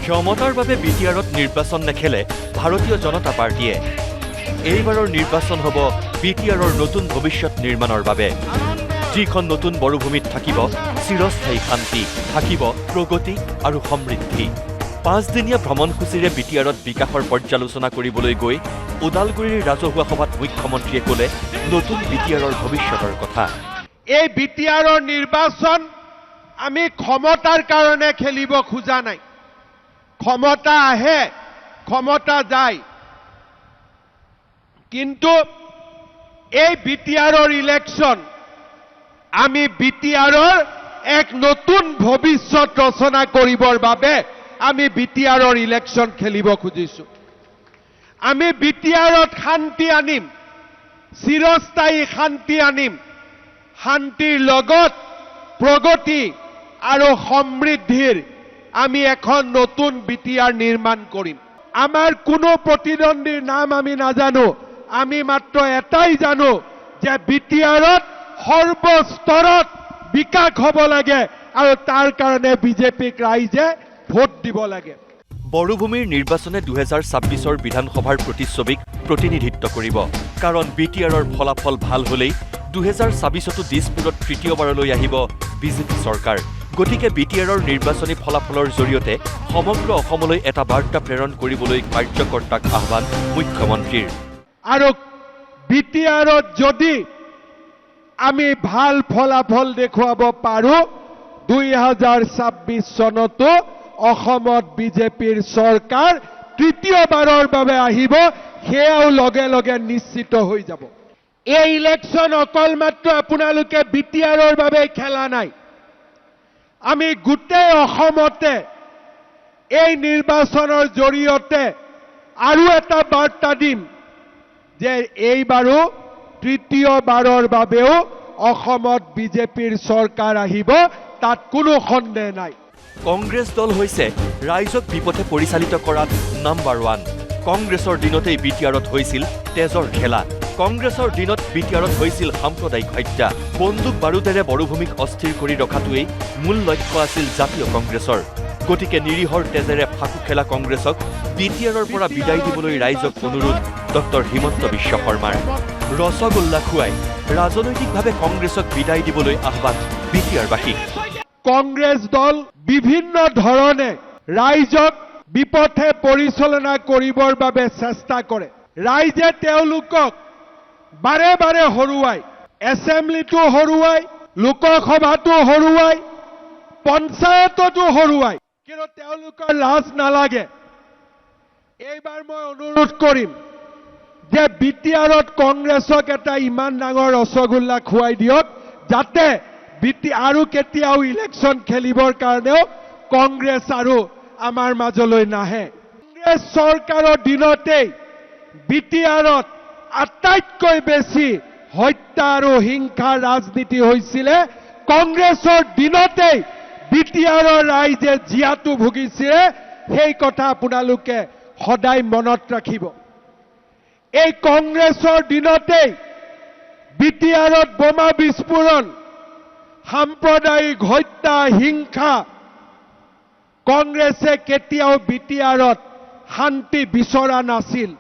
ক্ষমতাৰ বাবে বিটিআৰত নিৰ্বাচন নেখেলে ভাৰতীয় জনতা পাৰ্টীয়ে। এইবাৰৰ নিৰ্বাচন হ'ব বিটিআৰৰ নতুন ভৱিষ্যত নিৰ্মাণৰ বাবে। যিখন নতুন বড়োভূমিত থাকিব চিৰস্থায়ী শান্তি, থাকিব প্ৰগতি আৰু সমৃদ্ধি। 5 দিনীয়া ভ্ৰমণসূচীৰে বিটিআৰত বিকাশৰ পৰ্যালোচনা কৰিবলৈ গৈ ওদালগুৰিৰ ৰাজহুৱা সভাত মুখ্যমন্ত্ৰীয়ে ক'লে নতুন বিটিআৰৰ ভৱিষ্যতৰ কথা। এই বিটিআৰৰ নিৰ্বাচন আমি ক্ষমতাৰ কাৰণে খেলিব খোজা নাই। ক্ষমতা আহে, ক্ষমতা যায়, কিন্তু এই বিটিআৰৰ ইলেকশ্যন আমি বিটিআৰৰ এক নতুন ভৱিষ্যত ৰচনা কৰিবৰ বাবে আমি বিটিআৰৰ ইলেকশ্যন খেলিব খুজিছো। আমি বিটিআৰত শান্তি আনিম, চিৰস্থায়ী শান্তি আনিম। শান্তিৰ লগত প্ৰগতি আৰু সমৃদ্ধিৰ আমি এখন নতুন বিটিআৰ নিৰ্মাণ কৰিম। আমাৰ কোনো প্ৰতিদ্বন্দ্বীৰ নাম আমি নাজানো, আমি মাত্ৰ এটাই জানো যে বিটিআৰত সৰ্বস্তৰত বিকাশ হ'ব লাগে আৰু তাৰ কাৰণে বিজেপিক ৰাইজে ভোট দিব লাগে। বড়োভূমিৰ নিৰ্বাচনে 2026ৰ বিধানসভাৰ প্ৰতিচ্ছবিক প্ৰতিনিধিত্ব কৰিব। কাৰণ বিটিআৰৰ ফলাফল ভাল হ'লেই 2026তো দিছপুৰত তৃতীয়বাৰলৈ আহিব বিজেপি চৰকাৰ। গতিকে বিটিআৰৰ নিৰ্বাচনী ফলাফলৰ জৰিয়তে সমগ্ৰ অসমলৈ এটা বাৰ্তা প্ৰেৰণ কৰিবলৈ কাৰ্যকৰ্তাক আহ্বান মুখ্যমন্ত্ৰীৰ। আৰু বিটিআৰত যদি আমি ভাল ফলাফল দেখুৱাব পাৰোঁ, 2026 চনতো অসমত বিজেপিৰ চৰকাৰ তৃতীয়বাৰৰ বাবে আহিব, সেয়াও লগে লগে নিশ্চিত হৈ যাব। এই ইলেকশ্যন অকল মাত্ৰ আপোনালোকে বিটিআৰৰ বাবে খেলা নাই। আমি গোটেই অসমতে এই নিৰ্বাচনৰ জৰিয়তে আৰু এটা বাৰ্তা দিম যে এইবাৰো তৃতীয়বাৰৰ বাবেও অসমত বিজেপিৰ চৰকাৰ আহিব, তাত কোনো সন্দেহ নাই। কংগ্ৰেছ দল হৈছে ৰাইজক বিপথে পৰিচালিত কৰাত নাম্বাৰ 1। কংগ্ৰেছৰ দিনতেই বিটিআৰত হৈছিল তেজৰ খেলা। কংগ্ৰেছৰ দিনত বিটিআৰত হৈছিল সাম্প্ৰদায়িক হত্যা। বন্দুক বাৰুদেৰে বড়োভূমিক অস্থিৰ কৰি ৰখাটোৱেই মূল লক্ষ্য আছিল জাতীয় কংগ্ৰেছৰ। গতিকে নিৰীহৰ তেজেৰে ফাকু খেলা কংগ্ৰেছক বিটিআৰৰ পৰা বিদায় দিবলৈ ৰাইজক অনুৰোধ ডক্টৰ হিমন্ত বিশ্ব শৰ্মাৰ। ৰসগোল্লা খুৱাই ৰাজনৈতিকভাৱে কংগ্ৰেছক বিদায় দিবলৈ আহ্বান বিটিআৰবাসীক। কংগ্ৰেছ দল বিভিন্ন ধৰণে ৰাইজক বিপথে পৰিচালনা কৰিবৰ বাবে চেষ্টা কৰে। ৰাইজে তেওঁলোকক বাৰে বাৰে হৰুৱাই, এছেম্বলিটো হৰুৱাই, লোকসভাটো হৰুৱাই, পঞ্চায়ততো হৰুৱাই, কিন্তু তেওঁলোকৰ লাজ নালাগে। এইবাৰ মই অনুৰোধ কৰিম যে বিটিআৰত কংগ্ৰেছক এটা ইমান ডাঙৰ ৰসগোল্লা খুৱাই দিয়ক যাতে আৰু কেতিয়াও ইলেকশ্যন খেলিবৰ কাৰণেও কংগ্ৰেছ আৰু আমাৰ মাজলৈ নাহে। কংগ্ৰেছ চৰকাৰৰ দিনতেই বিটিআৰত আটাইতকৈ বেছি হত্যা আৰু হিংসাৰ ৰাজনীতি হৈছিলে। কংগ্ৰেছৰ দিনতেই বিটিআৰৰ ৰাইজে জীয়াতু ভুগিছিলে, সেই কথা আপোনালোকে সদায় মনত ৰাখিব। এই কংগ্ৰেছৰ দিনতেই বিটিআৰত বোমা বিস্ফোৰণ, সাম্প্ৰদায়িক হত্যা, হিংসা। কংগ্ৰেছে কেতিয়াও বিটিআৰত শান্তি বিচৰা নাছিল।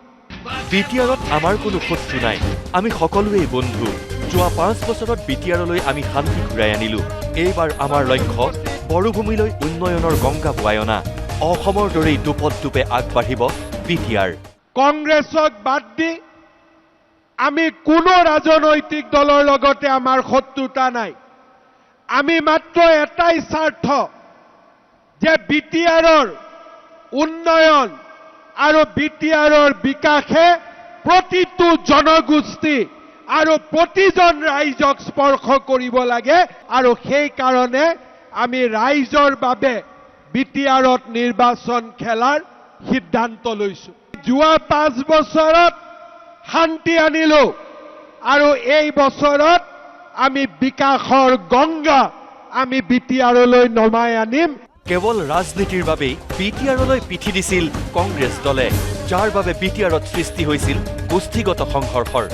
বিটিআৰত আমাৰ কোনো শত্ৰু নাই, আমি সকলোৱেই বন্ধু। যোৱা 5 বছৰত বিটিআৰলৈ আমি শান্তি ঘূৰাই আনিলো। এইবাৰ আমাৰ লক্ষ্য বড়োভূমিলৈ উন্নয়নৰ গংগা বোৱাই অনা। অসমৰ দৰেই দুপদূপে আগবাঢ়িব বিটিআৰ। কংগ্ৰেছক বাদ দি আমি কোনো ৰাজনৈতিক দলৰ লগতে আমাৰ শত্ৰুতা নাই। আমি মাত্ৰ এটাই স্বাৰ্থ যে বিটিআৰৰ উন্নয়ন আৰু বিটিআৰৰ বিকাশে প্ৰতিটো জনগোষ্ঠী আৰু প্ৰতিজন ৰাইজক স্পৰ্শ কৰিব লাগে। আৰু সেইকাৰণে আমি ৰাইজৰ বাবে বিটিআৰত নিৰ্বাচন খেলাৰ সিদ্ধান্ত লৈছো। যোৱা 5 বছৰত শান্তি আনিলো আৰু এই বছৰত আমি বিকাশৰ গংগা আমি বিটিআৰলৈ নমাই আনিম। কেৱল ৰাজনীতিৰ বাবেই বিটিআৰলৈ পিঠি দিছিল কংগ্ৰেছ দলে, যাৰ বাবে বিটিআৰত সৃষ্টি হৈছিল গোষ্ঠীগত সংঘৰ্ষৰ।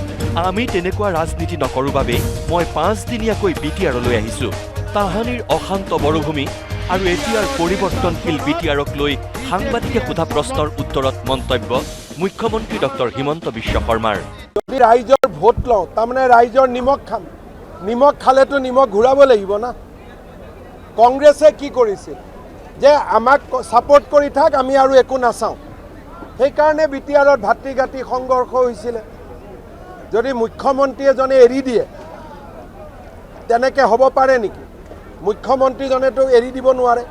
আমি তেনেকুৱা ৰাজনীতি নকৰোঁ বাবেই মই 5 দিনীয়াকৈ বিটিআৰলৈ আহিছোঁ। তাহানিৰ অশান্ত বড়োভূমি আৰু এতিয়াৰ পৰিৱৰ্তনশীল বিটিআৰক লৈ সাংবাদিকে সোধা প্ৰশ্নৰ উত্তৰত মন্তব্য মুখ্যমন্ত্ৰী ডক্টৰ হিমন্ত বিশ্ব শৰ্মাৰ। যদি ৰাইজৰ ভোট লওঁ তাৰমানে ৰাইজৰ নিমখ খাম, নিমখ খালেতো নিমখ ঘূৰাব লাগিব না। কংগ্ৰেছে কি কৰিছিল যে আমাক ছাপোৰ্ট কৰি থাক, আমি আৰু একো নাচাওঁ। সেইকাৰণে বিটিআৰত ভাতৃঘাতী সংঘৰ্ষ হৈছিলে। যদি মুখ্যমন্ত্ৰী এজনে এৰি দিয়ে তেনেকৈ হ'ব পাৰে নেকি? মুখ্যমন্ত্ৰীজনেতো এৰি দিব নোৱাৰে।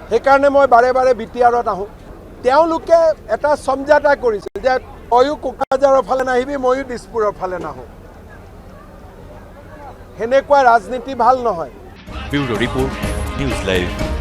সেইকাৰণে মই বাৰে বাৰে বিটিআৰত আহোঁ। তেওঁলোকে এটা সমঝাতা কৰিছিল যে তয়ো কোকৰাঝাৰৰ ফালে নাহিবি, ময়ো দিছপুৰৰ ফালে নাহোঁ। সেনেকুৱা ৰাজনীতি ভাল নহয়। Bureau report, news live.